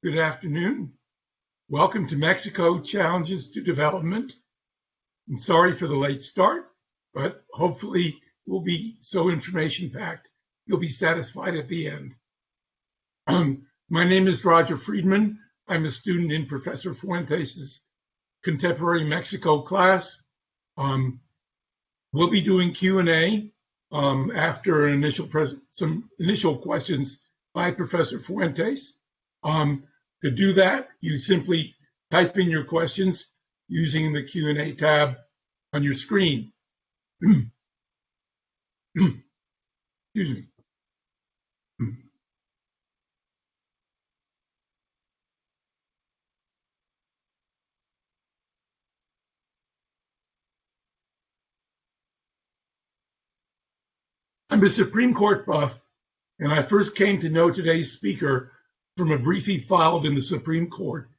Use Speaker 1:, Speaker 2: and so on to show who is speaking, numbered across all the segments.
Speaker 1: Good afternoon. Welcome to Mexico Challenges to Development. I'm sorry for the late start, but hopefully we'll be so information-packed you'll be satisfied at the end. My name is Roger Friedman. I'm a student in Professor Fuentes' Contemporary Mexico class. We'll be doing Q&A after some initial questions by Professor Fuentes. To do that, you simply type in your questions using the Q&A tab on your screen. Excuse me. I'm a Supreme Court buff, and I first came to know today's speaker from a brief he filed in the Supreme Court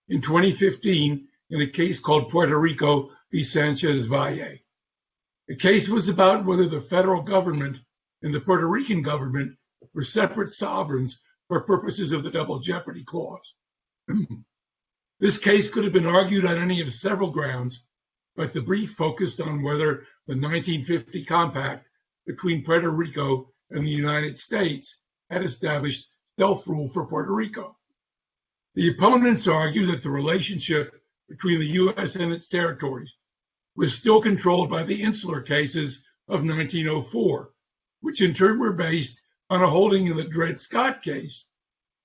Speaker 1: in 2015 in a case called Puerto Rico v. Sanchez Valle. The case was about whether the federal government and the Puerto Rican government were separate sovereigns for purposes of the Double Jeopardy Clause. This case could have been argued on any of several grounds, but the brief focused on whether the 1950 compact between Puerto Rico and the United States had established self-rule for Puerto Rico. The opponents argue that the relationship between the U.S. and its territories was still controlled by the insular cases of 1904, which in turn were based on a holding in the Dred Scott case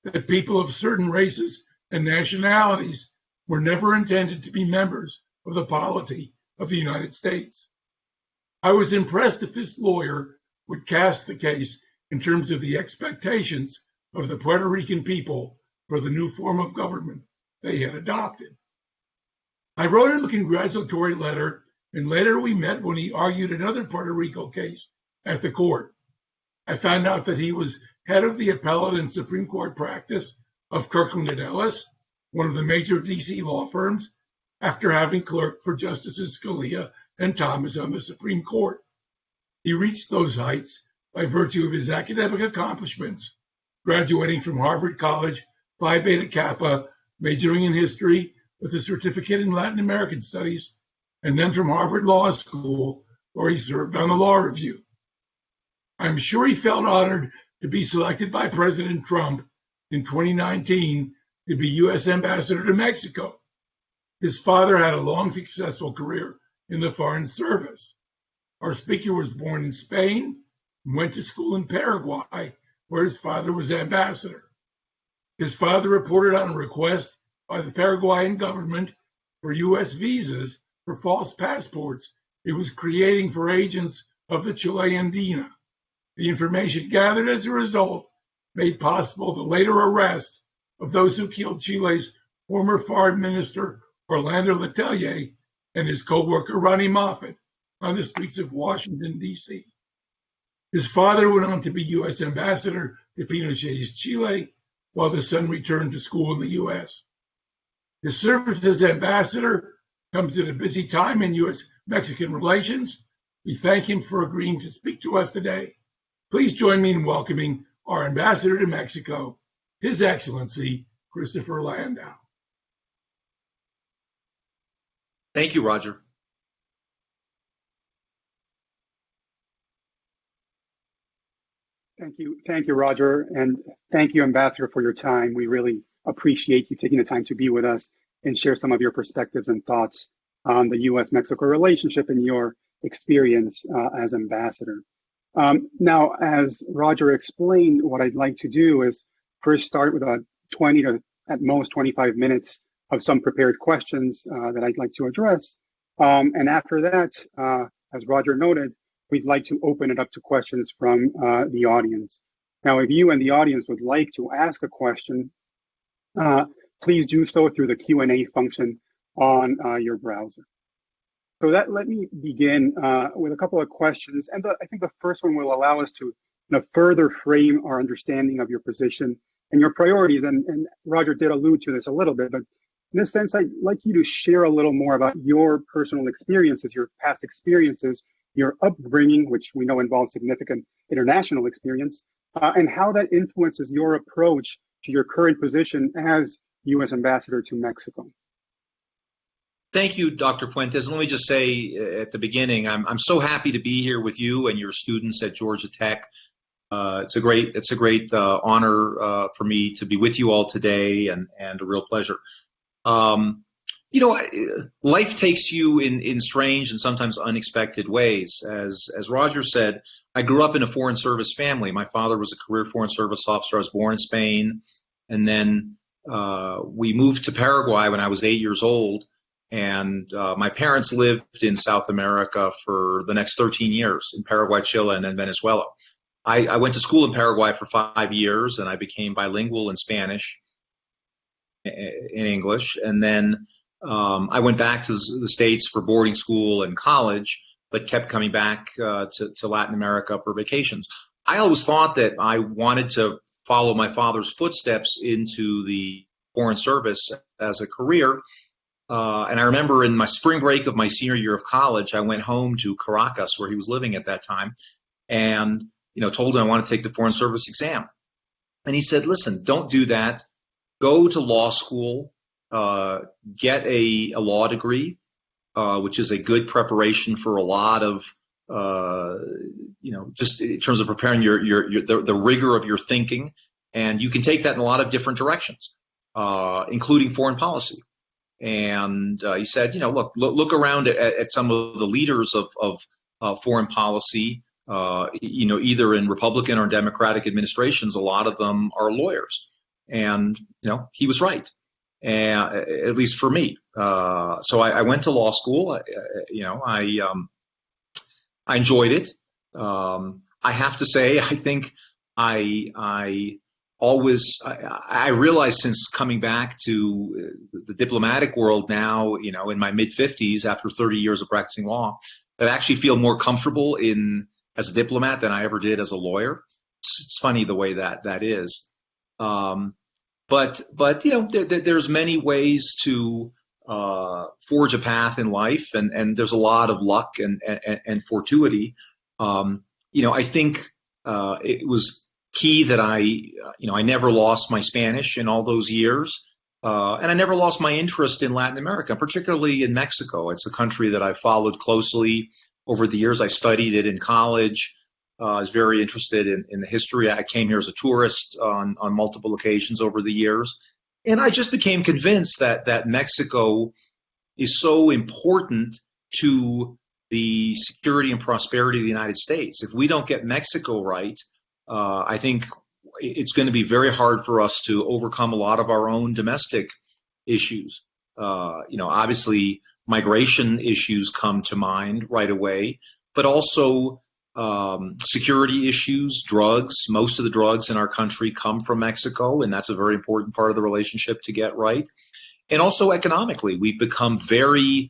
Speaker 1: that people of certain races and nationalities were never intended to be members of the polity of the United States. I was impressed if this lawyer would cast the case in terms of the expectations of the Puerto Rican people for the new form of government they had adopted. I wrote him a congratulatory letter, and later we met when he argued another Puerto Rico case at the court. I found out that he was head of the appellate and Supreme Court practice of Kirkland & Ellis, one of the major D.C. law firms, after having clerked for Justices Scalia and Thomas on the Supreme Court. He reached those heights by virtue of his academic accomplishments, graduating from Harvard College, Phi Beta Kappa, majoring in history with a certificate in Latin American studies, and then from Harvard Law School, where he served on the Law Review. I'm sure he felt honored to be selected by President Trump in 2019 to be U.S. Ambassador to Mexico. His father had a long, successful career in the Foreign Service. Our speaker was born in Spain and went to school in Paraguay, where his father was ambassador. His father reported on a request by the Paraguayan government for U.S. visas for false passports it was creating for agents of the Chilean DINA. The information gathered as a result made possible the later arrest of those who killed Chile's former foreign minister Orlando Letelier and his co-worker Ronnie Moffett on the streets of Washington, D.C. His father went on to be U.S. ambassador to Pinochet's Chile, while the son returned to school in the U.S. His service as ambassador comes at a busy time in U.S.-Mexican relations. We thank him for agreeing to speak to us today. Please join me in welcoming our ambassador to Mexico, His Excellency, Christopher Landau.
Speaker 2: Thank you, Roger.
Speaker 3: Thank you, Roger, and thank you, Ambassador, for your time. We really appreciate you taking the time to be with us and share some of your perspectives and thoughts on the U.S.-Mexico relationship and your experience as ambassador. Now, as Roger explained, what I'd like to do is first start with a 20 to at most 25 minutes of some prepared questions that I'd like to address. And after that, as Roger noted, we'd like to open it up to questions from the audience. Now, if you and the audience would like to ask a question, please do so through the Q&A function on your browser. So let me begin with a couple of questions. And I think the first one will allow us to further frame our understanding of your position and your priorities. And Roger did allude to this a little bit, but in this sense, I'd like you to share a little more about your personal experiences, your past experiences, your upbringing, which we know involves significant international experience, and how that influences your approach to your current position as U.S. Ambassador to Mexico.
Speaker 2: Thank you, Dr. Fuentes. Let me just say at the beginning, I'm so happy to be here with you and your students at Georgia Tech. It's a great honor for me to be with you all today, and a real pleasure. Life takes you in strange and sometimes unexpected ways. As Roger said, I grew up in a Foreign Service family. My father was a career Foreign Service officer. I was born in Spain, and then we moved to Paraguay when I was 8 years old. And my parents lived in South America for the next 13 years, in Paraguay, Chile, and then Venezuela. I went to school in Paraguay for 5 years, and I became bilingual in Spanish, in English. And then I went back to the States for boarding school and college, but kept coming back to Latin America for vacations. I always thought that I wanted to follow my father's footsteps into the Foreign Service as a career. And I remember in my spring break of my senior year of college, I went home to Caracas, where he was living at that time, and told him I want to take the Foreign Service exam. And he said, listen, don't do that. Go to law school, get a law degree, which is a good preparation for a lot of, just in terms of preparing the rigor of your thinking. And you can take that in a lot of different directions, including foreign policy. And he said, look around at some of the leaders of foreign policy, either in Republican or Democratic administrations. A lot of them are lawyers. And, he was right, at least for me. So I went to law school. I enjoyed it. I have to say, I think I realized since coming back to the diplomatic world now, in my mid-50s after 30 years of practicing law, that I actually feel more comfortable as a diplomat than I ever did as a lawyer. It's funny the way that is. But there's many ways to forge a path in life, and there's a lot of luck and fortuity. I think it was key that I never lost my Spanish in all those years, and I never lost my interest in Latin America, particularly in Mexico. It's a country that I followed closely over the years. I studied it in college. I was very interested in the history. I came here as a tourist on multiple occasions over the years, and I just became convinced that Mexico is so important to the security and prosperity of the United States. If we don't get Mexico right, I think it's going to be very hard for us to overcome a lot of our own domestic issues. Obviously, migration issues come to mind right away, but also security issues, drugs. Most of the drugs in our country come from Mexico, and that's a very important part of the relationship to get right. And also economically, we've become very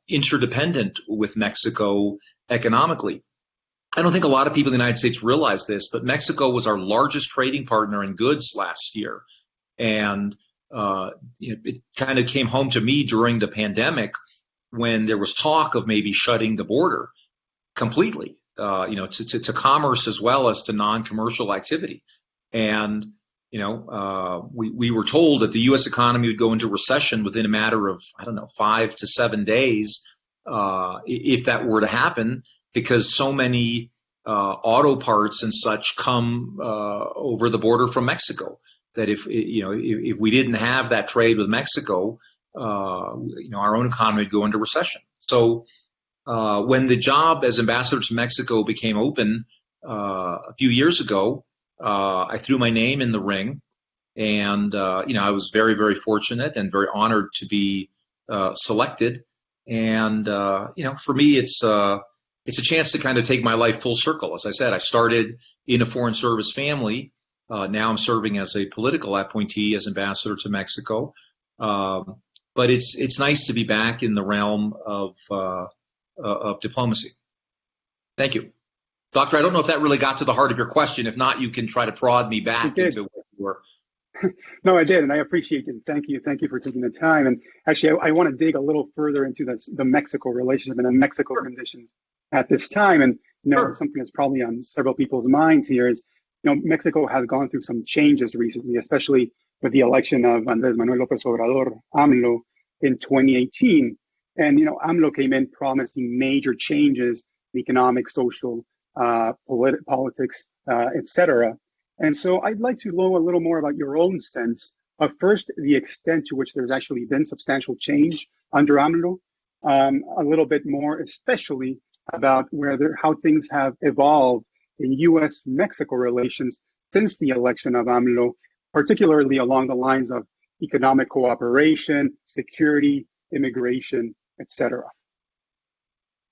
Speaker 2: interdependent with Mexico economically. I don't think a lot of people in the United States realize this, but Mexico was our largest trading partner in goods last year. And it kind of came home to me during the pandemic when there was talk of maybe shutting the border completely, to commerce as well as to non-commercial activity. And, we were told that the U.S. economy would go into recession within a matter of, 5 to 7 days, if that were to happen, because so many auto parts and such come over the border from Mexico, that if we didn't have that trade with Mexico, our own economy would go into recession. So when the job as ambassador to Mexico became open a few years ago, I threw my name in the ring, and I was very, very fortunate and very honored to be selected. And for me, it's a chance to kind of take my life full circle. As I said, I started in a Foreign Service family. Now I'm serving as a political appointee as ambassador to Mexico. But it's nice to be back in the realm of diplomacy. Thank you. Doctor, I don't know if that really got to the heart of your question. If not, you can try to prod me back into what you were.
Speaker 3: No, I did, and I appreciate it. Thank you. Thank you for taking the time. And actually, I want to dig a little further into the Mexico relationship and the Mexico conditions at this time. And something that's probably on several people's minds here is, Mexico has gone through some changes recently, especially with the election of Andrés Manuel López Obrador, AMLO, in 2018. And, AMLO came in promising major changes in economic, social, politics, etc. And so I'd like to know a little more about your own sense of first, the extent to which there's actually been substantial change under AMLO, a little bit more, especially about how things have evolved in U.S.-Mexico relations since the election of AMLO, particularly along the lines of economic cooperation, security, immigration, etc.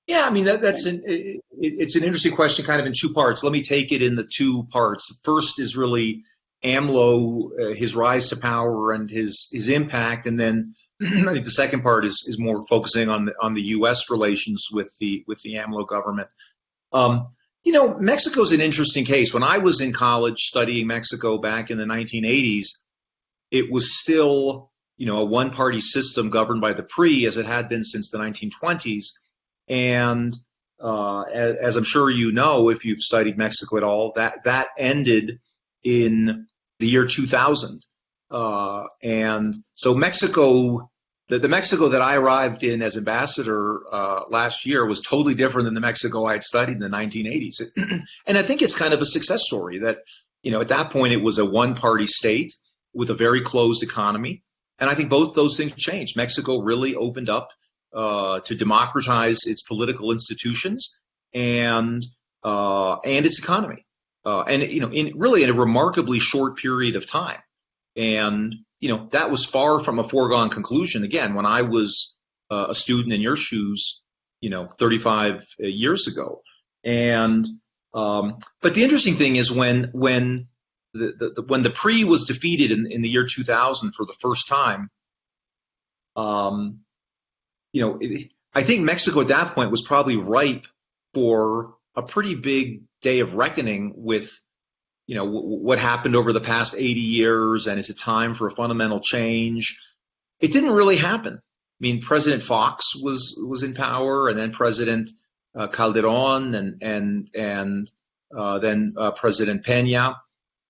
Speaker 2: Yeah, I mean it's an interesting question, kind of in two parts. Let me take it in the two parts. The first is really AMLO, his rise to power and his impact, and then I think the second part is more focusing on the U.S. relations with the AMLO government. Mexico's an interesting case. When I was in college studying Mexico back in the 1980s, it was still, a one-party system governed by the PRI, as it had been since the 1920s. And as I'm sure you know, if you've studied Mexico at all, that ended in the year 2000. And so Mexico, the Mexico that I arrived in as ambassador last year was totally different than the Mexico I had studied in the 1980s. And I think it's kind of a success story that, at that point it was a one-party state with a very closed economy. And I think both those things changed. Mexico really opened up to democratize its political institutions and its economy, and in a remarkably short period of time. And that was far from a foregone conclusion. Again, when I was a student in your shoes, 35 years ago. And but the interesting thing is when the PRI was defeated in the year 2000 for the first time. I think Mexico at that point was probably ripe for a pretty big day of reckoning with, what happened over the past 80 years, and is it time for a fundamental change? It didn't really happen. I mean, President Fox was in power, and then President Calderon, and then President Peña.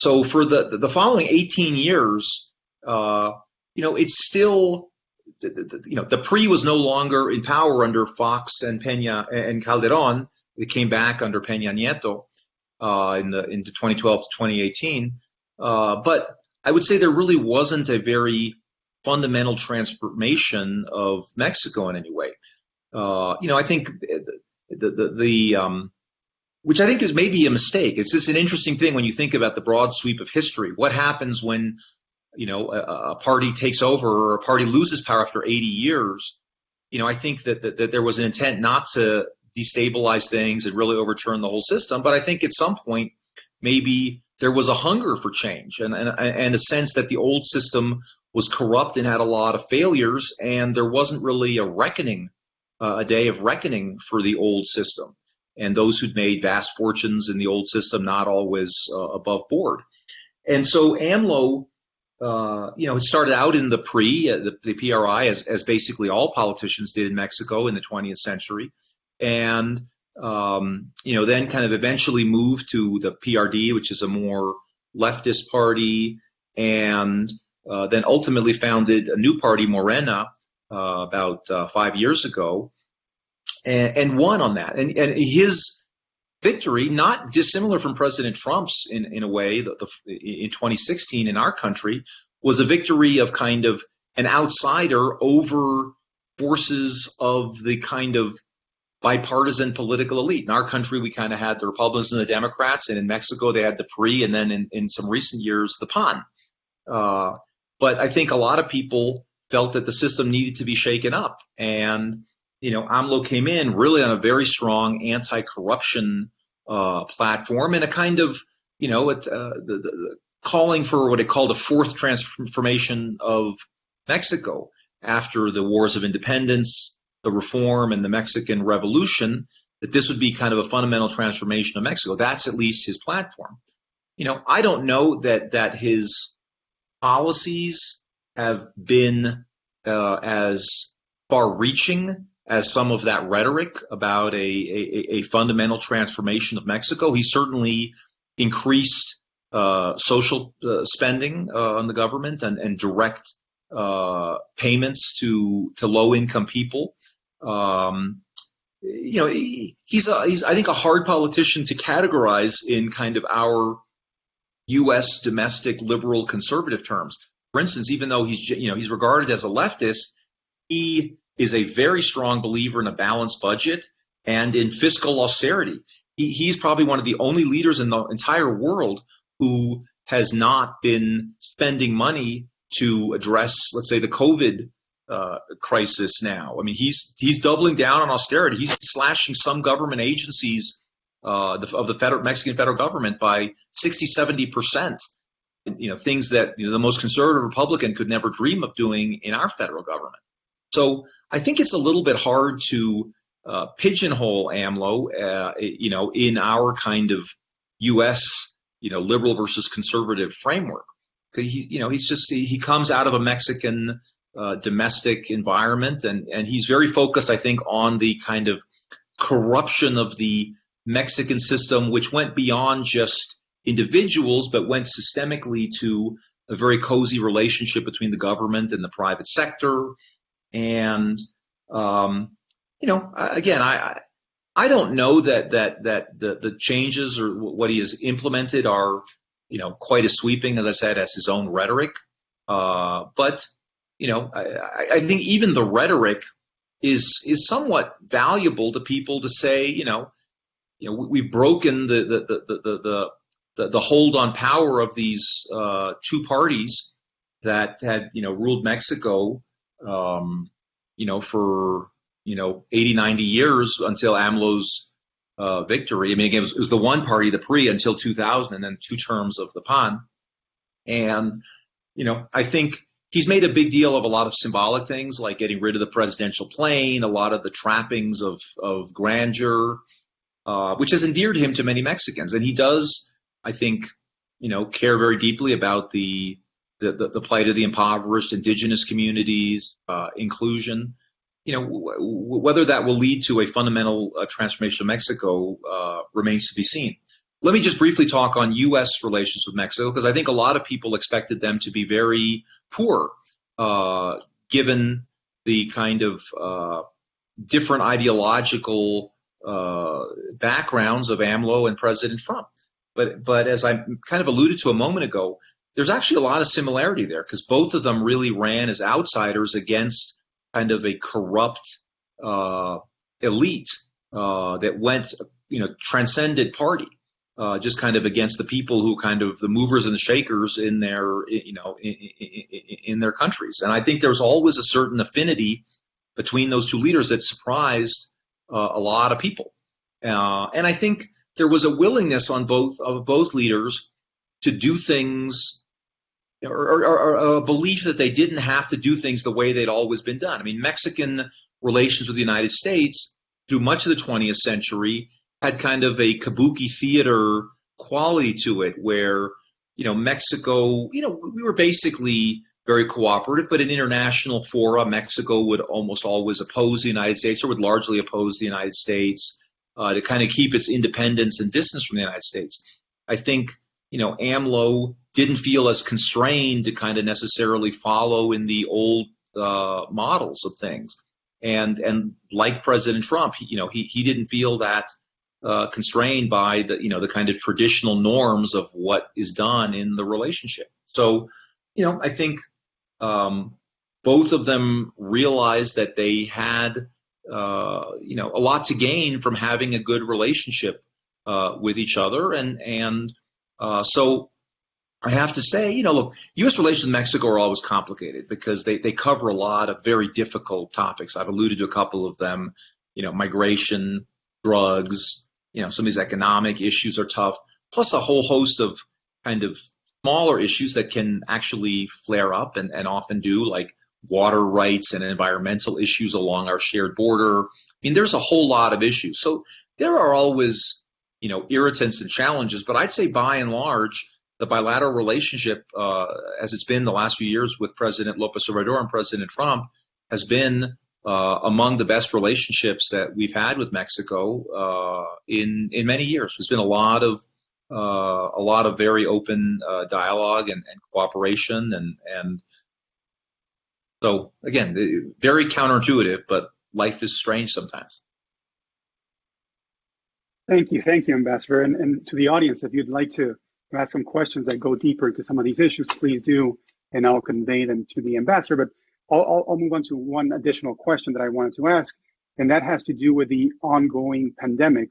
Speaker 2: So for the following 18 years, it's still. The PRI was no longer in power under Fox and Peña and Calderon. It came back under Peña Nieto into 2012 to 2018. But I would say there really wasn't a very fundamental transformation of Mexico in any way. I think which I think is maybe a mistake. It's just an interesting thing when you think about the broad sweep of history. What happens when a party takes over or a party loses power after 80 years? I think that there was an intent not to destabilize things and really overturn the whole system. But I think at some point, maybe there was a hunger for change and a sense that the old system was corrupt and had a lot of failures, and there wasn't really a day of reckoning for the old system. And those who'd made vast fortunes in the old system, not always above board. And so AMLO, it started out in the the PRI, as basically all politicians did in Mexico in the 20th century. And, then kind of eventually moved to the PRD, which is a more leftist party, and then ultimately founded a new party, Morena, about 5 years ago, and won on that. And his victory, not dissimilar from President Trump's in a way, in 2016 in our country, was a victory of kind of an outsider over forces of the kind of bipartisan political elite. In our country, we kind of had the Republicans and the Democrats, and in Mexico, they had the PRI, and then in some recent years, the PAN. But I think a lot of people felt that the system needed to be shaken up. And, AMLO came in really on a very strong anti-corruption platform, and a kind of, the calling for what it called a fourth transformation of Mexico after the wars of independence, the reform, and the Mexican Revolution, that this would be kind of a fundamental transformation of Mexico. That's at least his platform. I don't know that his policies have been as far-reaching as some of that rhetoric about a fundamental transformation of Mexico. He certainly increased social spending on the government and direct payments to low-income people. He's I think a hard politician to categorize in kind of our U.S. domestic liberal conservative terms. For instance, even though he's regarded as a leftist, he is a very strong believer in a balanced budget and in fiscal austerity. He's probably one of the only leaders in the entire world who has not been spending money to address, let's say, the COVID crisis now. I mean, he's doubling down on austerity. He's slashing some government agencies of the Mexican federal government by 60, 70%. Things that the most conservative Republican could never dream of doing in our federal government. So I think it's a little bit hard to pigeonhole AMLO, in our kind of U.S. liberal versus conservative framework. He comes out of a Mexican domestic environment, and he's very focused, I think, on the kind of corruption of the Mexican system, which went beyond just individuals, but went systemically to a very cozy relationship between the government and the private sector. And again, I don't know that the changes or what he has implemented are quite as sweeping, as I said, as his own rhetoric. But I think even the rhetoric is somewhat valuable to people to say, we've broken the hold on power of these two parties that had ruled Mexico for 80, 90 years until AMLO's victory. I mean, again, it was the one party, the PRI, until 2000, and then 2 terms of the PAN. And I think he's made a big deal of a lot of symbolic things, like getting rid of the presidential plane, a lot of the trappings of grandeur, which has endeared him to many Mexicans. And he does, I think, care very deeply about the plight of the impoverished, indigenous communities, inclusion. Whether that will lead to a fundamental transformation of Mexico remains to be seen. Let me just briefly talk on U.S. relations with Mexico, because I think a lot of people expected them to be very poor, given the kind of different ideological backgrounds of AMLO and President Trump. But as I kind of alluded to a moment ago, there's actually a lot of similarity there, because both of them really ran as outsiders against kind of a corrupt elite that went, transcended party, just kind of against the people who kind of the movers and the shakers in their, in their countries. And I think there's always a certain affinity between those two leaders that surprised a lot of people. And I think there was a willingness on both leaders to do things, or a belief that they didn't have to do things the way they'd always been done. I mean, Mexican relations with the United States through much of the 20th century had kind of a kabuki theater quality to it, where, Mexico, we were basically very cooperative, but in international fora, Mexico would almost always oppose the United States, or would largely oppose the United States to kind of keep its independence and distance from the United States. I think, AMLO didn't feel as constrained to kind of necessarily follow in the old models of things. And like President Trump, he didn't feel that constrained by the kind of traditional norms of what is done in the relationship. So, I think both of them realized that they had, a lot to gain from having a good relationship with each other. And so I have to say, look, U.S. relations with Mexico are always complicated because they cover a lot of very difficult topics. I've alluded to a couple of them, migration, drugs, some of these economic issues are tough, plus a whole host of kind of smaller issues that can actually flare up and often do, like water rights and environmental issues along our shared border. I mean, there's a whole lot of issues. So there are always, irritants and challenges, but I'd say by and large, the bilateral relationship, as it's been the last few years with President López Obrador and President Trump, has been among the best relationships that we've had with Mexico in many years. There's been a lot of a lot of very open dialogue and cooperation, and so again, very counterintuitive, but life is strange sometimes.
Speaker 3: Thank you, Ambassador. And to the audience, if you'd like to ask some questions that go deeper into some of these issues, please do, and I'll convey them to the ambassador. But I'll move on to one additional question that I wanted to ask, and that has to do with the ongoing pandemic.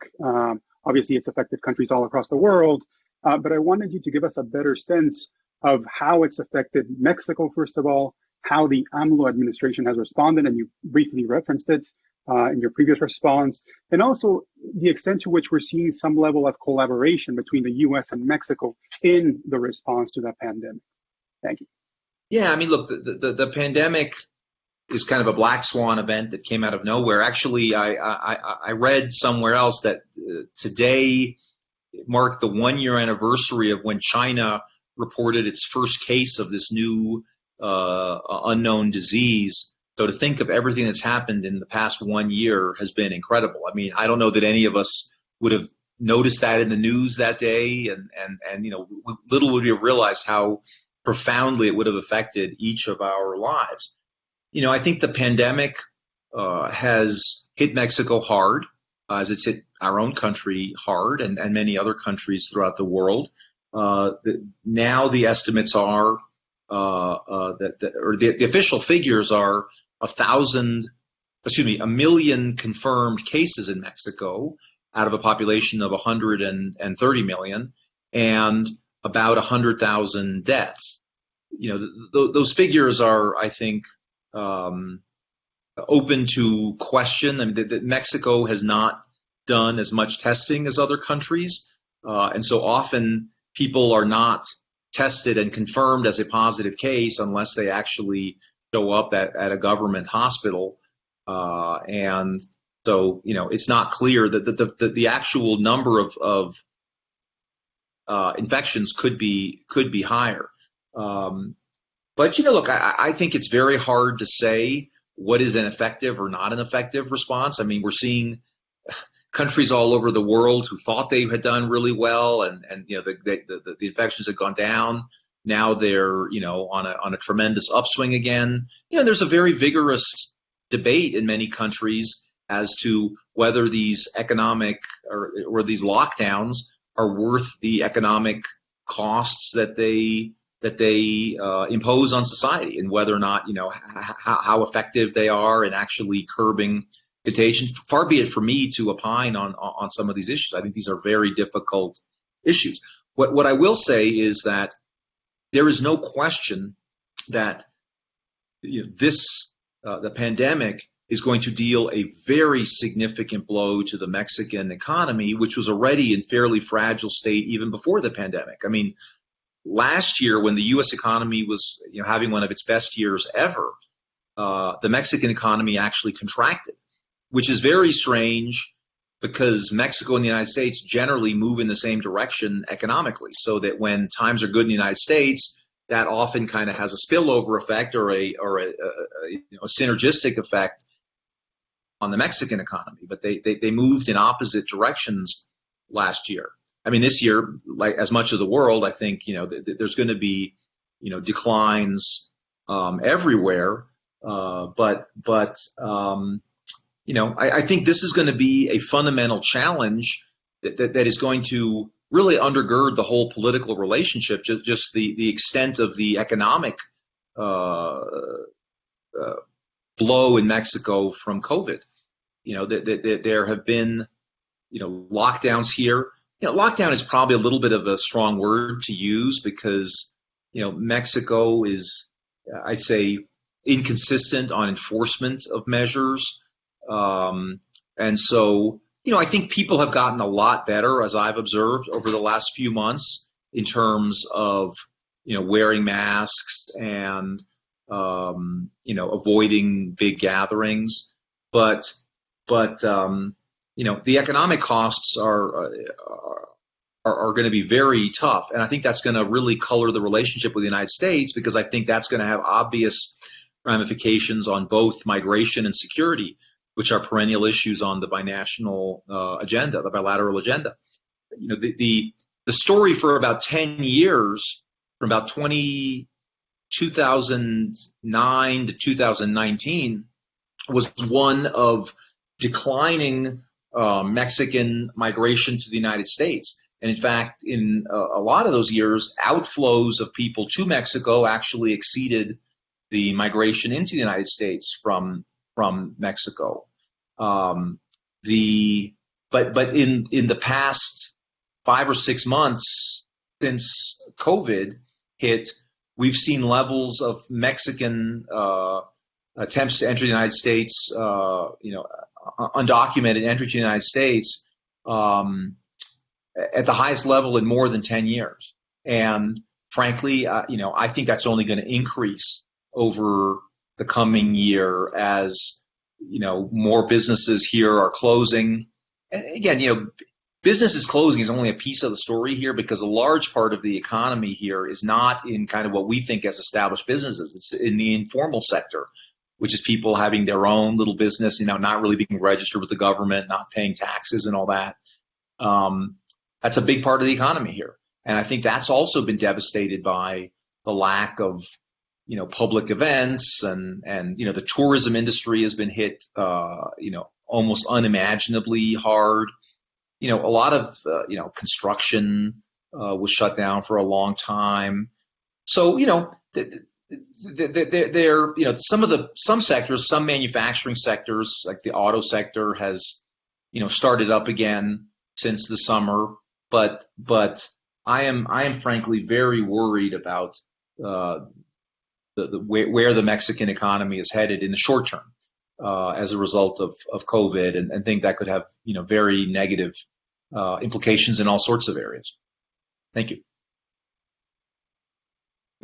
Speaker 3: Obviously, it's affected countries all across the world, but I wanted you to give us a better sense of how it's affected Mexico, first of all, how the AMLO administration has responded, and you briefly referenced it in your previous response, and also the extent to which we're seeing some level of collaboration between the U.S. and Mexico in the response to that pandemic. Thank you.
Speaker 2: Yeah, I mean, look, the pandemic is kind of a black swan event that came out of nowhere. Actually, I read somewhere else that today marked the 1-year anniversary of when China reported its first case of this new unknown disease. So to think of everything that's happened in the past 1 year has been incredible. I mean, I don't know that any of us would have noticed that in the news that day, and little would we have realized how profoundly it would have affected each of our lives. I think the pandemic has hit Mexico hard, as it's hit our own country hard, and many other countries throughout the world. Now the estimates are the official figures are 1 million confirmed cases in Mexico out of a population of 130 million, and about 100,000 deaths. Those figures are, I think, open to question. I mean, that Mexico has not done as much testing as other countries, and so often people are not tested and confirmed as a positive case unless they actually show up at a government hospital, and so it's not clear that the actual number of infections could be higher. But look, I think it's very hard to say what is an effective or not an effective response. I mean, we're seeing countries all over the world who thought they had done really well, and the infections had gone down. Now they're on a tremendous upswing again. There's a very vigorous debate in many countries as to whether these economic or these lockdowns are worth the economic costs that they impose on society, and whether or not how effective they are in actually curbing contagion. Far be it for me to opine on some of these issues. I think these are very difficult issues. What I will say is that there is no question that the pandemic is going to deal a very significant blow to the Mexican economy, which was already in fairly fragile state even before the pandemic. I mean, last year, when the U.S. economy was having one of its best years ever, the Mexican economy actually contracted, which is very strange because Mexico and the United States generally move in the same direction economically, so that when times are good in the United States, that often kind of has a spillover effect or a synergistic effect on the Mexican economy. But they moved in opposite directions last year. I mean, this year, like as much of the world, I think there's going to be declines everywhere. I think this is going to be a fundamental challenge that is going to really undergird the whole political relationship, just the extent of the economic blow in Mexico from COVID. There have been lockdowns here. Lockdown is probably a little bit of a strong word to use because Mexico is, I'd say, inconsistent on enforcement of measures. And so, I think people have gotten a lot better, as I've observed over the last few months, in terms of, wearing masks and, avoiding big gatherings. But the economic costs are going to be very tough. And I think that's going to really color the relationship with the United States, because I think that's going to have obvious ramifications on both migration and security, which are perennial issues on the binational agenda, the bilateral agenda. the story for about 10 years, from about 2009 to 2019, was one of declining Mexican migration to the United States. And in fact, in a lot of those years, outflows of people to Mexico actually exceeded the migration into the United States from Mexico. But in the past 5 or 6 months since COVID hit, we've seen levels of Mexican attempts to enter the United States, undocumented entry to the United States, at the highest level in more than 10 years. And frankly, I think that's only going to increase over the coming year as, more businesses here are closing. And again, businesses closing is only a piece of the story here, because a large part of the economy here is not in kind of what we think as established businesses. It's in the informal sector, which is people having their own little business, not really being registered with the government, not paying taxes and all that. That's a big part of the economy here. And I think that's also been devastated by the lack of, public events, and the tourism industry has been hit, almost unimaginably hard. A lot of, construction was shut down for a long time. So, some sectors, some manufacturing sectors, like the auto sector, has, started up again since the summer. But I am frankly very worried about where the Mexican economy is headed in the short term as a result of COVID, and think that could have very negative implications in all sorts of areas. Thank you.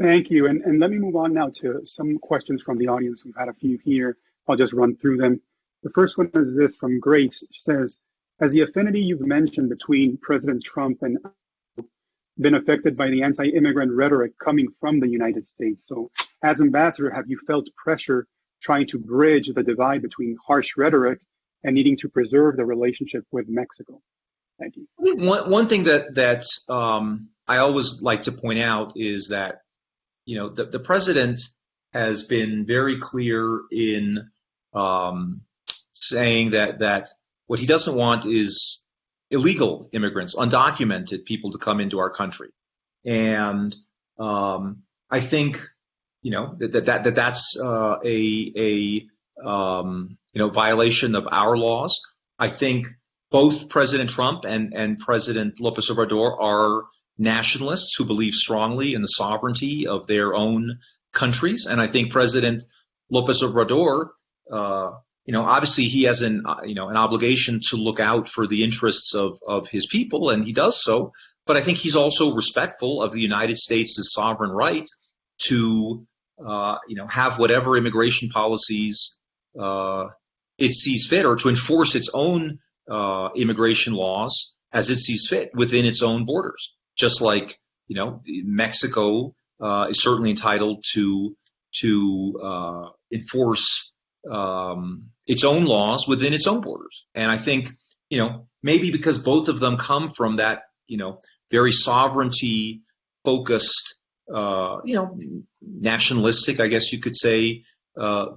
Speaker 3: Thank you. And let me move on now to some questions from the audience. We've had a few here. I'll just run through them. The first one is this from Grace. She says, has the affinity you've mentioned between President Trump and been affected by the anti-immigrant rhetoric coming from the United States? So as ambassador, have you felt pressure trying to bridge the divide between harsh rhetoric and needing to preserve the relationship with Mexico? Thank you.
Speaker 2: One thing that I always like to point out is that, the president has been very clear in saying that what he doesn't want is illegal immigrants, undocumented people to come into our country. And I think, that's a violation of our laws. I think both President Trump and President López Obrador are nationalists who believe strongly in the sovereignty of their own countries. And I think President López Obrador, obviously he has an obligation to look out for the interests of his people, and he does so. But I think he's also respectful of the United States' sovereign right to, have whatever immigration policies it sees fit, or to enforce its own immigration laws as it sees fit within its own borders. Just like, Mexico is certainly entitled to enforce its own laws within its own borders. And I think, maybe because both of them come from that, very sovereignty focused, nationalistic, I guess you could say,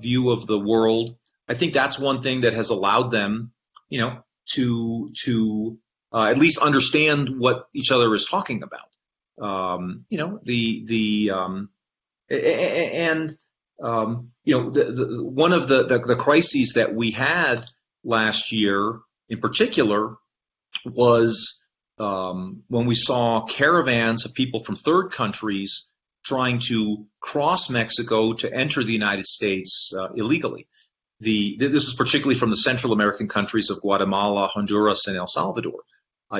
Speaker 2: view of the world. I think that's one thing that has allowed them, to at least understand what each other is talking about. One of the crises that we had last year, in particular, was when we saw caravans of people from third countries trying to cross Mexico to enter the United States illegally. This is particularly from the Central American countries of Guatemala, Honduras, and El Salvador.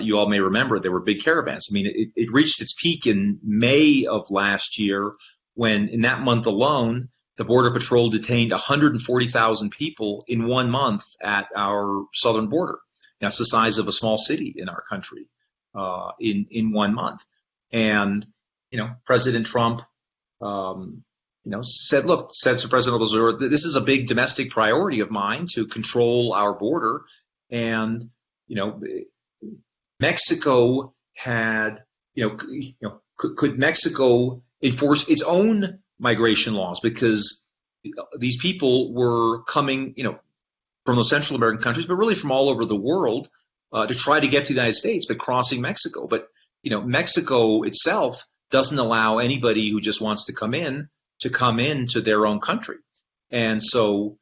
Speaker 2: You all may remember there were big caravans. I mean, it reached its peak in May of last year, when in that month alone, the Border Patrol detained 140,000 people in 1 month at our southern border. That's the size of a small city in our country in 1 month. And, President Trump, said to President Obrador, this is a big domestic priority of mine to control our border. And, Mexico had could Mexico enforce its own migration laws, because these people were coming, from those Central American countries, but really from all over the world, to try to get to the United States, but crossing Mexico. But Mexico itself doesn't allow anybody who just wants to come into their own country. And so,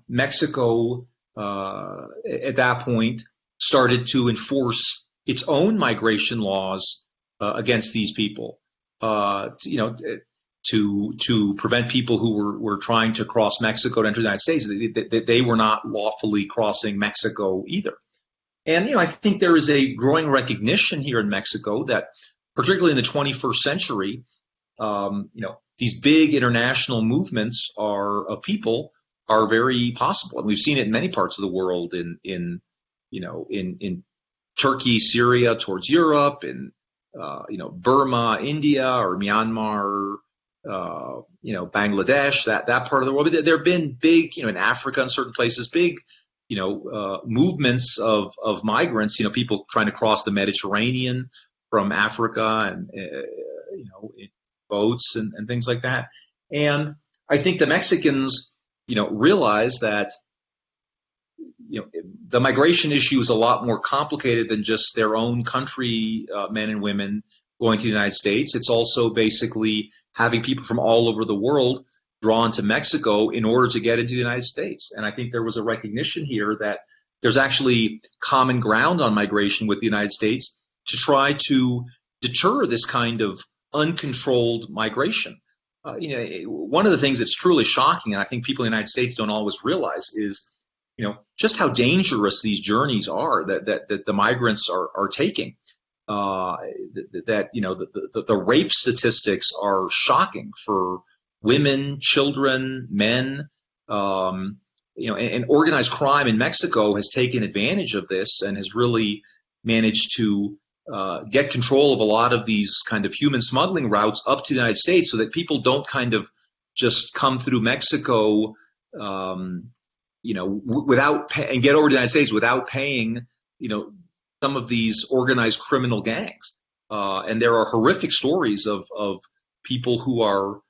Speaker 2: Mexico at that point started to enforce its own migration laws against these people, to prevent people who were trying to cross Mexico to enter the United States. They were not lawfully crossing Mexico either. And, I think there is a growing recognition here in Mexico that, particularly in the 21st century, these big international movements of people are very possible. And we've seen it in many parts of the world, in Turkey, Syria towards Europe, in Burma, India, or Myanmar, Bangladesh, that part of the world. But there have been big, in Africa, in certain places, big, movements of migrants, people trying to cross the Mediterranean from Africa, and, in boats and things like that. And I think the Mexicans, realize that, the migration issue is a lot more complicated than just their own country, men and women going to the United States. It's also basically having people from all over the world drawn to Mexico in order to get into the United States. And I think there was a recognition here that there's actually common ground on migration with the United States to try to deter this kind of uncontrolled migration. One of the things that's truly shocking, and I think people in the United States don't always realize, is just how dangerous these journeys are that the migrants are taking. The rape statistics are shocking for women, children, men. And organized crime in Mexico has taken advantage of this and has really managed to get control of a lot of these kind of human smuggling routes up to the United States, so that people don't kind of just come through Mexico, without and get over to the United States without paying, some of these organized criminal gangs. And there are horrific stories of people who are,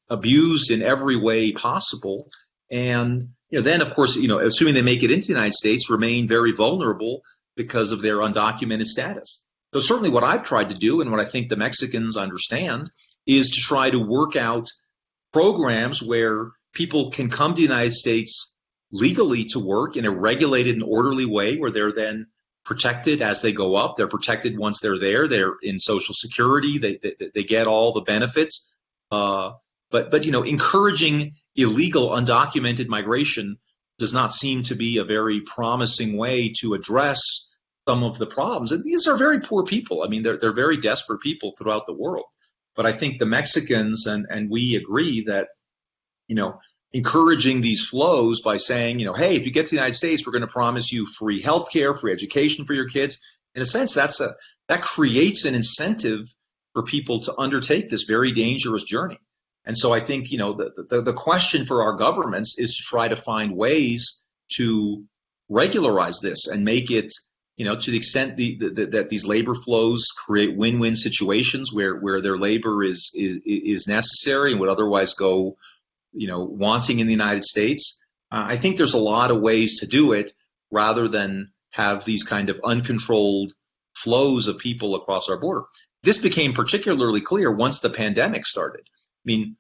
Speaker 2: abused in every way possible. And, then of course, assuming they make it into the United States, remain very vulnerable because of their undocumented status. So certainly what I've tried to do, and what I think the Mexicans understand, is to try to work out programs where people can come to the United States legally to work in a regulated and orderly way, where they're then protected as they go up. They're protected once they're there. They're in Social Security. They get all the benefits. But encouraging illegal, undocumented migration does not seem to be a very promising way to address some of the problems. And these are very poor people. I mean, they're very desperate people throughout the world. But I think the Mexicans and we agree that, encouraging these flows by saying, hey, if you get to the United States, we're going to promise you free healthcare, free education for your kids. In a sense, that creates an incentive for people to undertake this very dangerous journey. And so I think, the question for our governments is to try to find ways to regularize this and make it, to the extent that these labor flows create win-win situations where their labor is necessary and would otherwise go, wanting in the United States. I think there's a lot of ways to do it, rather than have these kind of uncontrolled flows of people across our border. This became particularly clear once the pandemic started. I mean,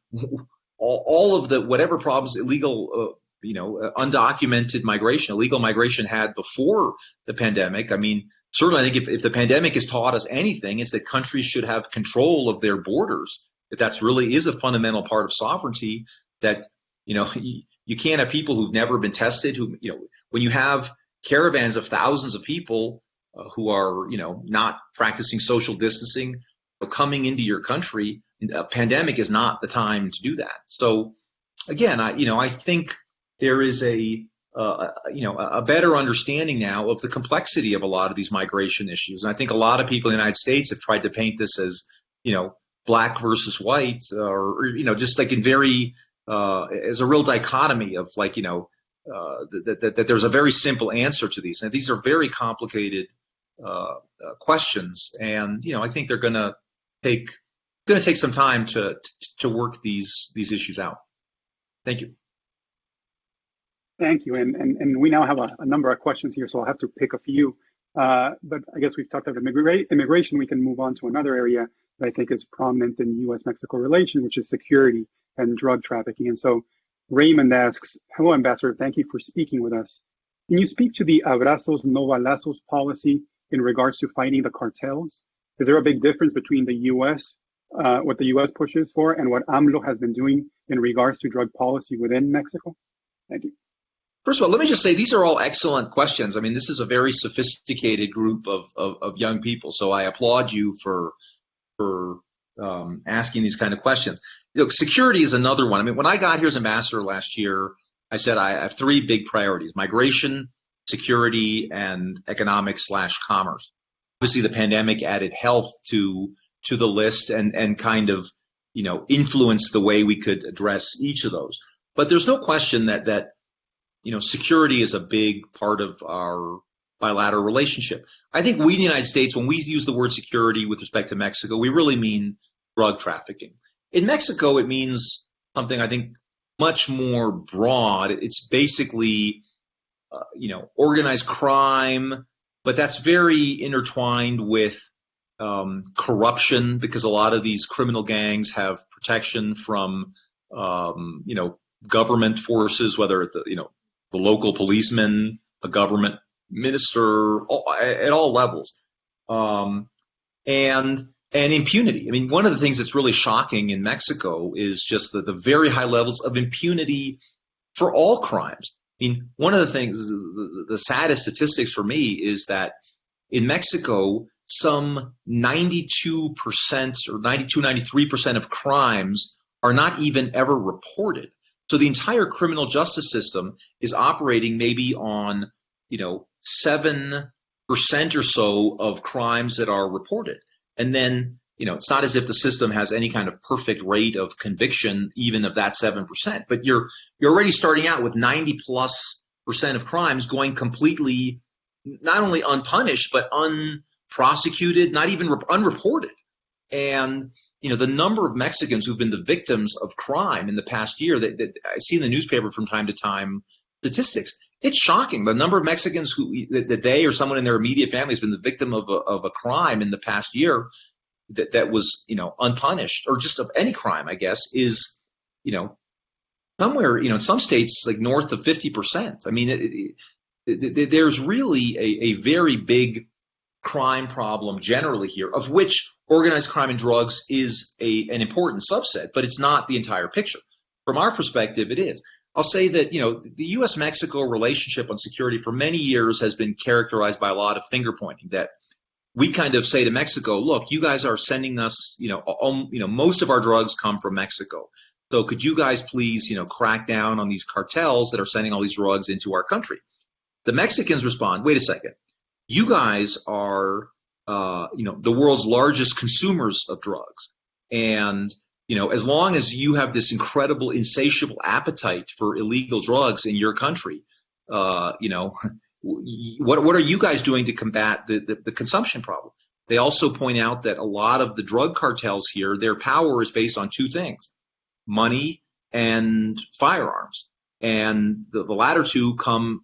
Speaker 2: all of the whatever problems illegal, undocumented migration, illegal migration had before the pandemic. I mean, certainly I think if the pandemic has taught us anything, it's that countries should have control of their borders. That really is a fundamental part of sovereignty. That you can't have people who've never been tested. When you have caravans of thousands of people who are not practicing social distancing coming into your country, a pandemic is not the time to do that. So again, I think there is a better understanding now of the complexity of a lot of these migration issues. And I think a lot of people in the United States have tried to paint this as, black versus white, or just like in very as a real dichotomy of that there's a very simple answer to these. And these are very complicated questions, and I think they're going to take some time to work these issues out. Thank you.
Speaker 3: Thank you. And we now have a number of questions here, so I'll have to pick a few. But I guess we've talked about immigration. We can move on to another area that I think is prominent in U.S.-Mexico relation, which is security and drug trafficking. And so Raymond asks, hello, Ambassador. Thank you for speaking with us. Can you speak to the abrazos no balazos policy in regards to fighting the cartels? Is there a big difference between the U.S., what the U.S. pushes for, and what AMLO has been doing in regards to drug policy within Mexico? Thank you.
Speaker 2: First of all, let me just say these are all excellent questions. I mean, this is a very sophisticated group of young people, so I applaud you for asking these kind of questions. Look, security is another one. I mean, when I got here as ambassador last year, I said I have three big priorities: migration, security, and economic/commerce. Obviously, the pandemic added health to the list and kind of influenced the way we could address each of those. But there's no question that security is a big part of our bilateral relationship. I think we in the United States, when we use the word security with respect to Mexico, we really mean drug trafficking. In Mexico, it means something I think much more broad. It's basically, organized crime, but that's very intertwined with corruption, because a lot of these criminal gangs have protection from, government forces, whether it's the local policeman, a government minister, at all levels, and impunity. I mean, one of the things that's really shocking in Mexico is just the very high levels of impunity for all crimes. I mean, one of the things, the saddest statistics for me is that in Mexico, some 92% or 93% of crimes are not even ever reported. So the entire criminal justice system is operating maybe on, 7% or so of crimes that are reported. And then, it's not as if the system has any kind of perfect rate of conviction, even of that 7%. But you're already starting out with 90+% of crimes going completely, not only unpunished, but unprosecuted, not even unreported. And the number of Mexicans who've been the victims of crime in the past year that I see in the newspaper from time to time statistics, it's shocking. The number of Mexicans that they or someone in their immediate family has been the victim of a crime in the past year that was unpunished, or just of any crime, I guess, is somewhere in some states like north of 50%. I mean, there's really a very big crime problem generally here, of which organized crime and drugs is an important subset, but it's not the entire picture. From our perspective, it is. I'll say that the U.S.-Mexico relationship on security for many years has been characterized by a lot of finger pointing. That we kind of say to Mexico, look, you guys are sending us, most of our drugs come from Mexico. So could you guys please, crack down on these cartels that are sending all these drugs into our country? The Mexicans respond, wait a second. You guys are, the world's largest consumers of drugs. And, as long as you have this incredible, insatiable appetite for illegal drugs in your country, what are you guys doing to combat the consumption problem? They also point out that a lot of the drug cartels here, their power is based on two things: money and firearms. And the latter two come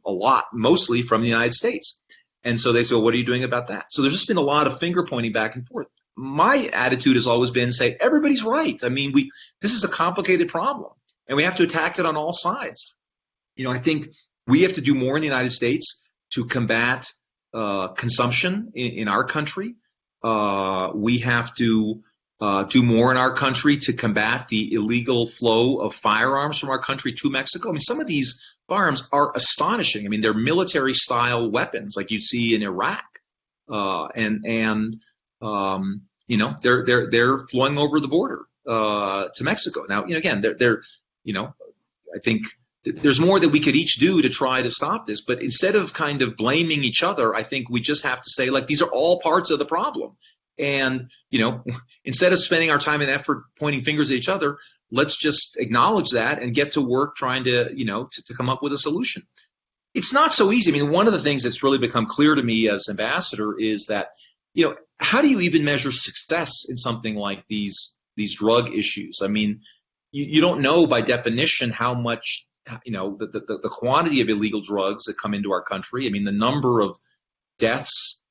Speaker 2: mostly from the United States. And so they say, well, what are you doing about that? So there's just been a lot of finger pointing back and forth. My attitude has always been, say, everybody's right. I mean, this is a complicated problem, and we have to attack it on all sides. I think we have to do more in the United States to combat consumption in our country. We have to do more in our country to combat the illegal flow of firearms from our country to Mexico. I mean, some of these firearms are astonishing. I mean, they're military-style weapons like you'd see in Iraq, they're flowing over the border to Mexico. Now, again, I think there's more that we could each do to try to stop this. But instead of kind of blaming each other, I think we just have to say, like, these are all parts of the problem. And, instead of spending our time and effort pointing fingers at each other, let's just acknowledge that and get to work trying to, to come up with a solution. It's not so easy. I mean, one of the things that's really become clear to me as ambassador is that, how do you even measure success in something like these drug issues? I mean, you don't know by definition how much, the quantity of illegal drugs that come into our country. I mean, the number of deaths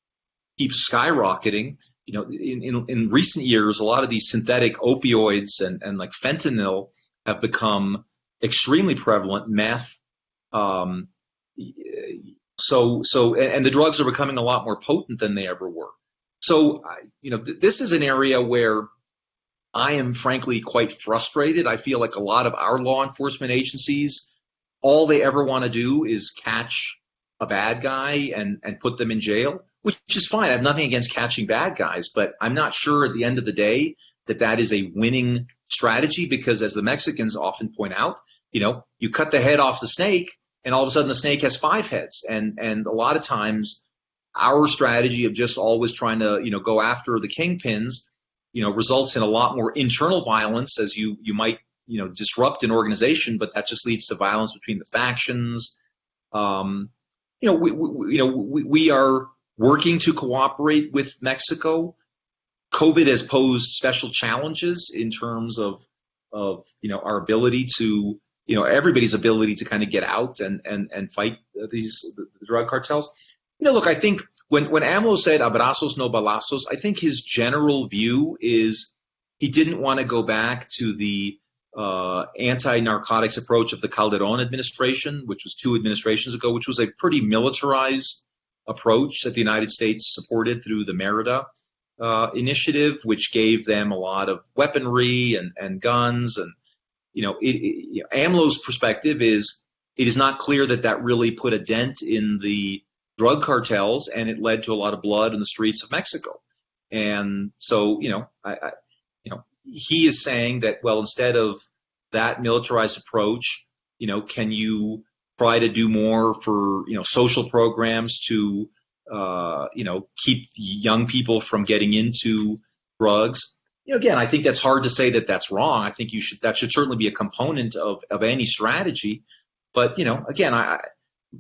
Speaker 2: keeps skyrocketing. In recent years, a lot of these synthetic opioids and like fentanyl have become extremely prevalent. Meth. And the drugs are becoming a lot more potent than they ever were. So, this is an area where I am frankly quite frustrated. I feel like a lot of our law enforcement agencies, all they ever want to do is catch a bad guy and put them in jail, which is fine. I have nothing against catching bad guys, but I'm not sure at the end of the day that is a winning strategy, because as the Mexicans often point out, you cut the head off the snake and all of a sudden the snake has 5 heads. And a lot of times our strategy of just always trying to, go after the kingpins, results in a lot more internal violence as you might, disrupt an organization, but that just leads to violence between the factions. We are working to cooperate with Mexico. COVID has posed special challenges in terms of our ability to, everybody's ability to kind of get out and fight the drug cartels. Look, I think when AMLO said abrazos no balazos, I think his general view is he didn't want to go back to the anti-narcotics approach of the Calderon administration, which was 2 administrations ago, which was a pretty militarized approach that the United States supported through the Merida initiative, which gave them a lot of weaponry and guns. And, AMLO's perspective is it is not clear that really put a dent in the drug cartels, and it led to a lot of blood in the streets of Mexico. And so, he is saying that, well, instead of that militarized approach, can you try to do more for, social programs to, keep young people from getting into drugs? Again, I think that's hard to say that that's wrong. I think that should certainly be a component of any strategy. But, again,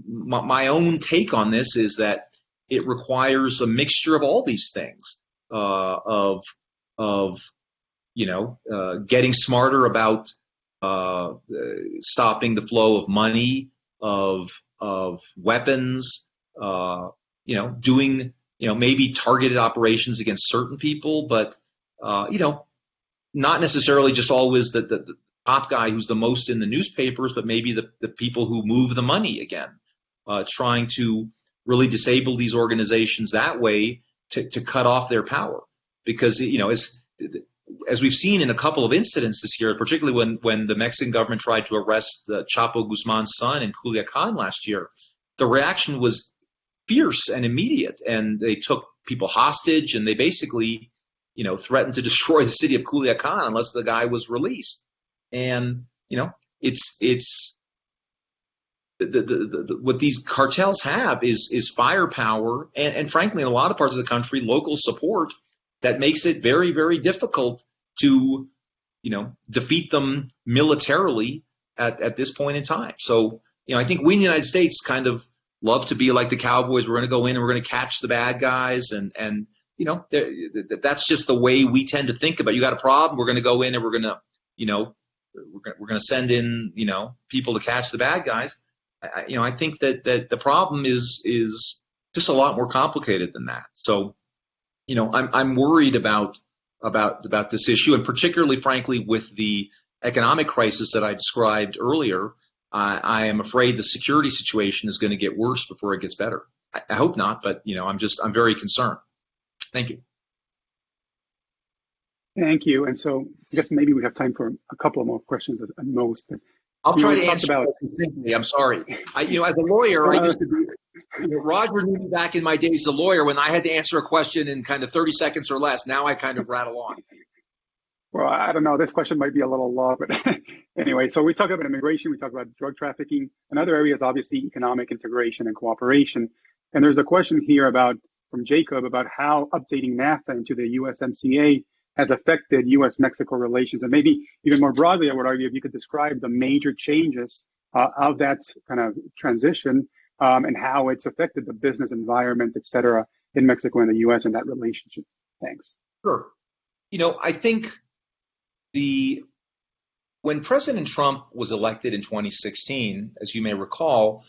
Speaker 2: my own take on this is that it requires a mixture of all these things, getting smarter about stopping the flow of money, of weapons, doing, maybe targeted operations against certain people, but, not necessarily just always the top guy who's the most in the newspapers, but maybe the people who move the money again, trying to really disable these organizations that way to cut off their power. Because, as we've seen in a couple of incidents this year, particularly when the Mexican government tried to arrest Chapo Guzman's son in Culiacan last year, the reaction was fierce and immediate, and they took people hostage, and they basically, threatened to destroy the city of Culiacan unless the guy was released. And, it's what these cartels have is firepower, and frankly, in a lot of parts of the country, local support that makes it very, very difficult to, defeat them militarily at this point in time. So, I think we in the United States kind of love to be like the cowboys. We're going to go in and we're going to catch the bad guys, and that's just the way we tend to think about it. You got a problem, we're going to go in and we're going to, we're going to send in, people to catch the bad guys. I think that the problem is just a lot more complicated than that. So, I'm worried about this issue, and particularly, frankly, with the economic crisis that I described earlier. I am afraid the security situation is going to get worse before it gets better. I hope not, but I'm very concerned. Thank you.
Speaker 3: Thank you. And so I guess maybe we have time for a couple of more questions at most. But
Speaker 2: I'll try to answer succinctly. I'm sorry. As a lawyer, I used to be. Roger knew me back in my days as a lawyer when I had to answer a question in kind of 30 seconds or less. Now I kind of rattle on.
Speaker 3: Well, I don't know. This question might be a little long, but anyway, so we talk about immigration, we talk about drug trafficking, and other areas, obviously, economic integration and cooperation. And there's a question here from Jacob about how updating NAFTA into the USMCA has affected U.S.-Mexico relations. And maybe even more broadly, I would argue, if you could describe the major changes of that kind of transition, and how it's affected the business environment, et cetera, in Mexico and the U.S. and that relationship. Thanks.
Speaker 2: Sure. I think when President Trump was elected in 2016, as you may recall,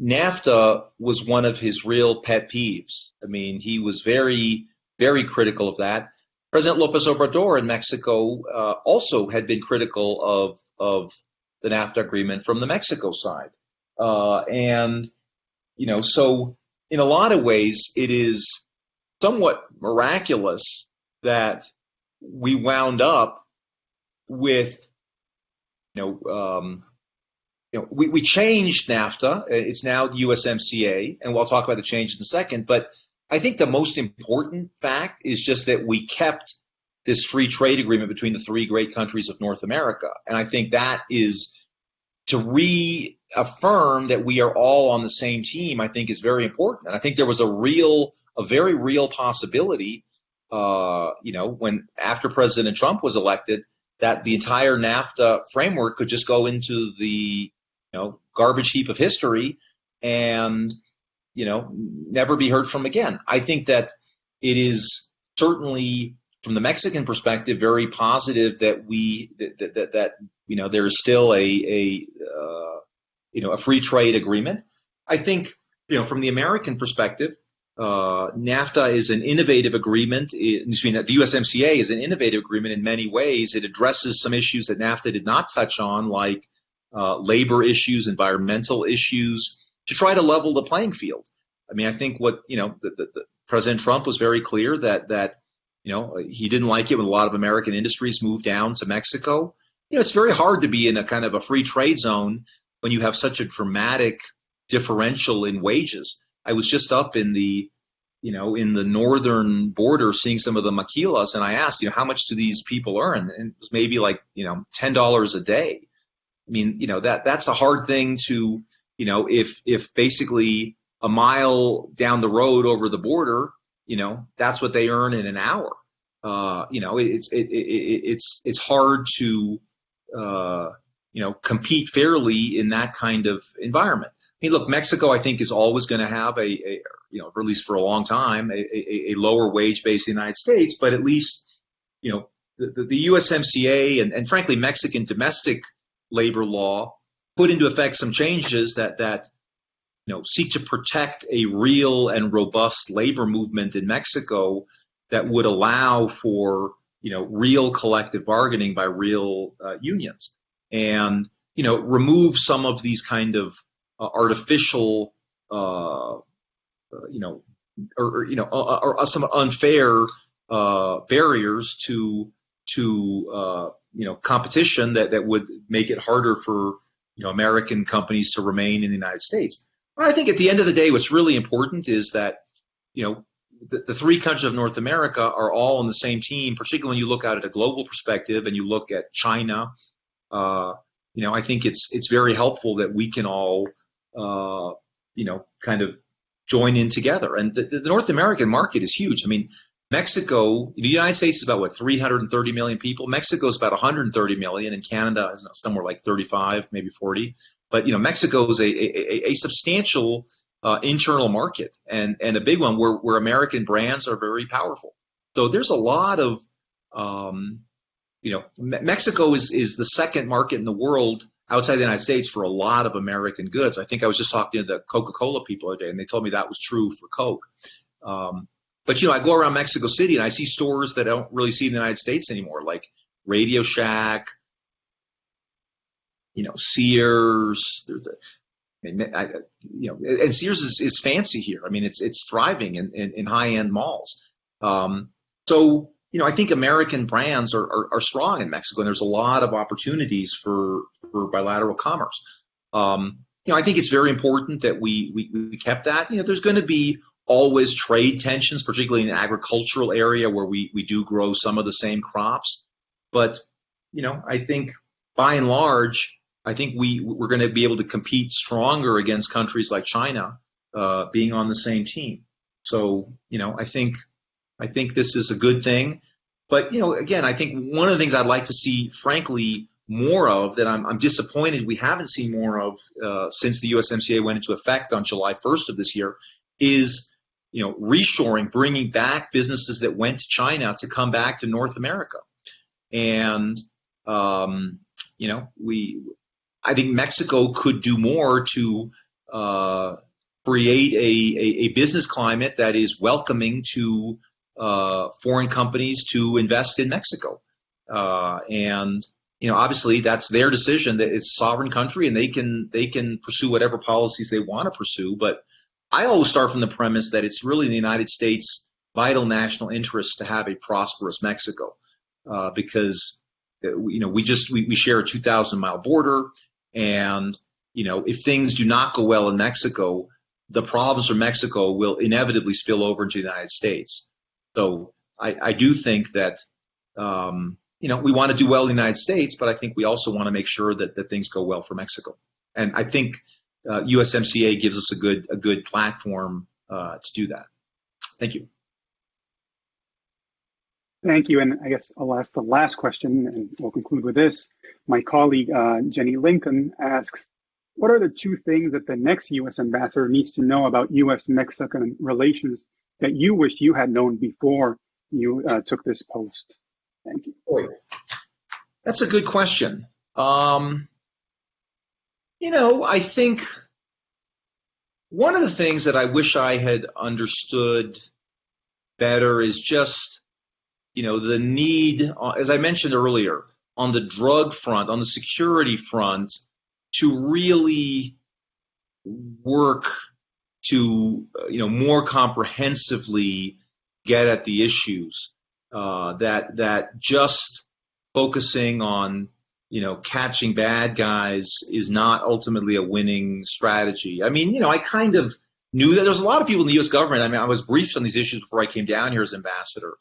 Speaker 2: NAFTA was one of his real pet peeves. I mean, he was very, very critical of that. President López Obrador in Mexico also had been critical of the NAFTA agreement from the Mexico side. So in a lot of ways, it is somewhat miraculous that we wound up with, we changed NAFTA. It's now the USMCA, and we'll talk about the change in a second. But I think the most important fact is just that we kept this free trade agreement between the three great countries of North America. And I think that is to reaffirm that we are all on the same team, I think is very important. And I think there was a very real possibility, when after President Trump was elected, that the entire NAFTA framework could just go into the garbage heap of history and never be heard from again. I think that it is certainly from the Mexican perspective very positive that there is still a free trade agreement. I think from the American perspective, NAFTA is an innovative agreement. The USMCA is an innovative agreement in many ways. It addresses some issues that NAFTA did not touch on, like labor issues, environmental issues, to try to level the playing field. I mean, I think President Trump was very clear that he didn't like it when a lot of American industries moved down to Mexico. It's very hard to be in a kind of a free trade zone when you have such a dramatic differential in wages. I was just up in the northern border seeing some of the maquilas, and I asked, how much do these people earn? And it was maybe like, $10 a day. I mean, that's a hard thing to, if basically a mile down the road over the border, that's what they earn in an hour. It's hard to, compete fairly in that kind of environment. I mean, look, Mexico, I think, is always going to have or at least for a long time, a lower wage base in the United States. But at least, the USMCA and frankly, Mexican domestic labor law put into effect some changes that seek to protect a real and robust labor movement in Mexico that would allow for, real collective bargaining by real unions and, remove some of these kind of artificial, or some unfair barriers to competition that would make it harder for American companies to remain in the United States. But I think at the end of the day, what's really important is that the three countries of North America are all on the same team, particularly when you look at it at a global perspective and you look at China. I think it's very helpful that we can all kind of join in together. And the North American market is huge. I mean, Mexico, the United States is about 330 million people. Mexico is about 130 million, and Canada is somewhere like 35, maybe 40. But Mexico is a substantial internal market and a big one where American brands are very powerful. So there's a lot of Mexico is the second market in the world outside the United States for a lot of American goods. I think I was just talking to the Coca-Cola people the other day, and they told me that was true for Coke. But I go around Mexico City and I see stores that I don't really see in the United States anymore, like Radio Shack, Sears. And Sears is fancy here. I mean, it's thriving in high-end malls. So I think American brands are strong in Mexico, and there's a lot of opportunities for bilateral commerce. I think it's very important that we kept that. There's going to be always trade tensions, particularly in the agricultural area where we do grow some of the same crops. But, I think by and large, I think we're going to be able to compete stronger against countries like China being on the same team. So, I think this is a good thing. But, again, I think one of the things I'd like to see, frankly, more of, that I'm disappointed we haven't seen more of since the USMCA went into effect on July 1st of this year, is reshoring, bringing back businesses that went to China to come back to North America. And I think Mexico could do more to create a business climate that is welcoming to foreign companies to invest in Mexico. And obviously that's their decision. That it's a sovereign country, and they can pursue whatever policies they want to pursue. But I always start from the premise that it's really in the United States' vital national interest to have a prosperous Mexico, because we share a 2,000-mile border, and if things do not go well in Mexico, the problems from Mexico will inevitably spill over into the United States. So I do think that we want to do well in the United States, but I think we also want to make sure that things go well for Mexico. And I think USMCA gives us a good platform to do that. Thank you.
Speaker 3: Thank you. And I guess I'll ask the last question, and we'll conclude with this. My colleague, Jenny Lincoln, asks, what are the two things that the next U.S. ambassador needs to know about U.S.-Mexican relations that you wish you had known before you took this post? Thank you.
Speaker 2: That's a good question. I think one of the things that I wish I had understood better is just, the need, as I mentioned earlier, on the drug front, on the security front, to really work to, more comprehensively get at the issues, that just focusing on, catching bad guys is not ultimately a winning strategy. I mean, I kind of knew that there's a lot of people in the U.S. government. I mean, I was briefed on these issues before I came down here as ambassador.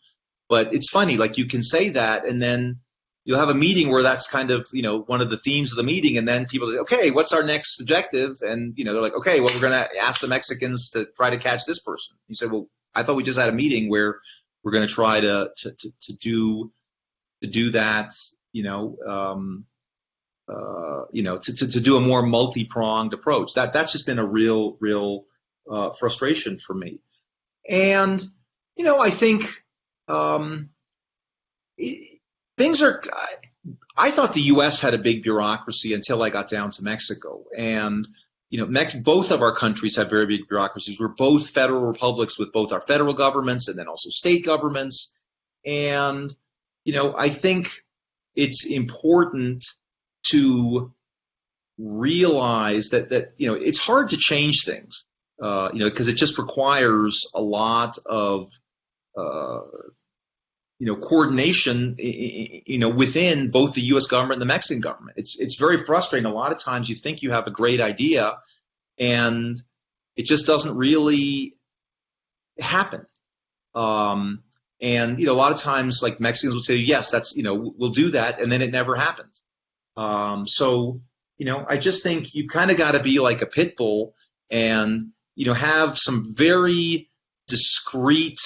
Speaker 2: But it's funny, like, you can say that, and then you'll have a meeting where that's kind of, one of the themes of the meeting, and then people say, okay, what's our next objective? And, they're like, okay, well, we're going to ask the Mexicans to try to catch this person. You say, well, I thought we just had a meeting where we're going to try to do that, to do a more multi-pronged approach. That's just been a real frustration for me. And, I think things are, I thought the U.S. had a big bureaucracy until I got down to Mexico. And, both of our countries have very big bureaucracies. We're both federal republics with both our federal governments and then also state governments. And, I think it's important to realize that it's hard to change things, because it just requires a lot of coordination, within both the U.S. government and the Mexican government. It's very frustrating. A lot of times you think you have a great idea, and it just doesn't really happen. And a lot of times, like, Mexicans will tell you, yes, that's we'll do that, and then it never happens. So I just think you kind of got to be like a pit bull, and have some very discrete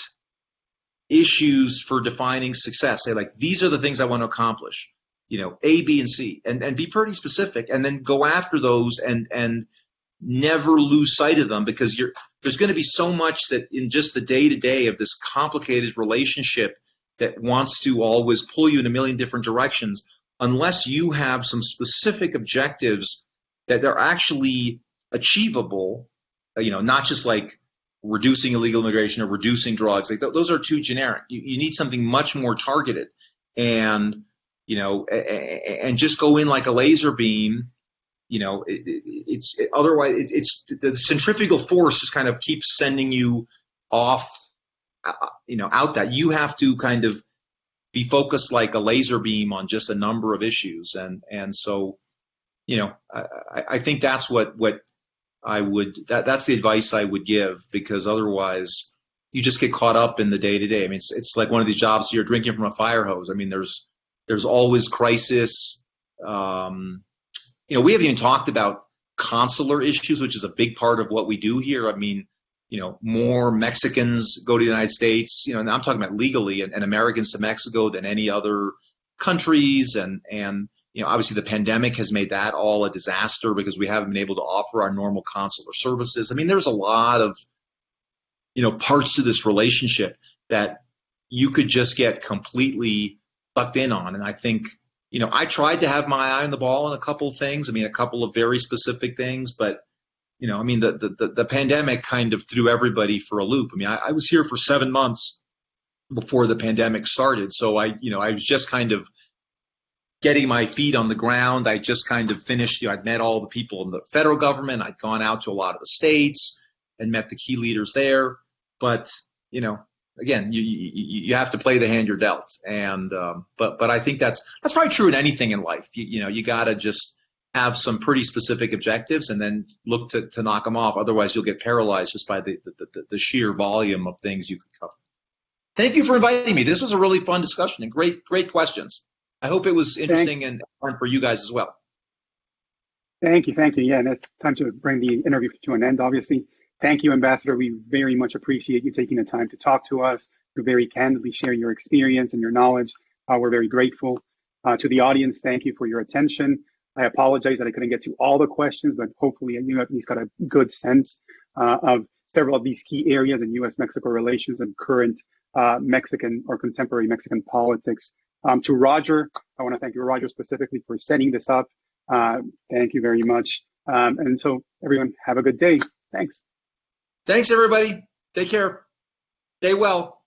Speaker 2: issues for defining success. Say, like, these are the things I want to accomplish, A, B, and C, and be pretty specific, and then go after those and never lose sight of them, because there's going to be so much that in just the day-to-day of this complicated relationship that wants to always pull you in a million different directions, unless you have some specific objectives that are actually achievable, not just like reducing illegal immigration or reducing drugs. Like, those are too generic. You need something much more targeted, and and just go in like a laser beam. Otherwise it's the centrifugal force just kind of keeps sending you off, out that you have to kind of be focused like a laser beam on just a number of issues. And so, I think that's what I would, that's the advice I would give, because otherwise you just get caught up in the day to day. I mean, it's like one of these jobs you're drinking from a fire hose. I mean, there's always crisis. We haven't even talked about consular issues, which is a big part of what we do here. I mean, more Mexicans go to the United States, and I'm talking about legally, and Americans to Mexico than any other countries. And Obviously the pandemic has made that all a disaster because we haven't been able to offer our normal consular services. I mean, there's a lot of, parts to this relationship that you could just get completely sucked in on. And I think, I tried to have my eye on the ball on a couple of things. I mean, a couple of very specific things, but the pandemic kind of threw everybody for a loop. I mean, I was here for 7 months before the pandemic started. So I was just kind of getting my feet on the ground. I just kind of finished, I'd met all the people in the federal government. I'd gone out to a lot of the states and met the key leaders there. But, again, you have to play the hand you're dealt. And, but I think that's probably true in anything in life. You got to just have some pretty specific objectives and then look to knock them off. Otherwise, you'll get paralyzed just by the sheer volume of things you could cover. Thank you for inviting me. This was a really fun discussion and great questions. I hope it was interesting and fun for you guys as well.
Speaker 3: Thank you. Yeah, and it's time to bring the interview to an end, obviously. Thank you, Ambassador. We very much appreciate you taking the time to talk to us, to very candidly share your experience and your knowledge. We're very grateful. To the audience, thank you for your attention. I apologize that I couldn't get to all the questions, but hopefully you at least got a good sense of several of these key areas in U.S.-Mexico relations and current Mexican or contemporary Mexican politics. To Roger, I want to thank you, Roger, specifically for setting this up. Thank you very much. And so everyone, have a good day. Thanks.
Speaker 2: Thanks, everybody. Take care. Stay well.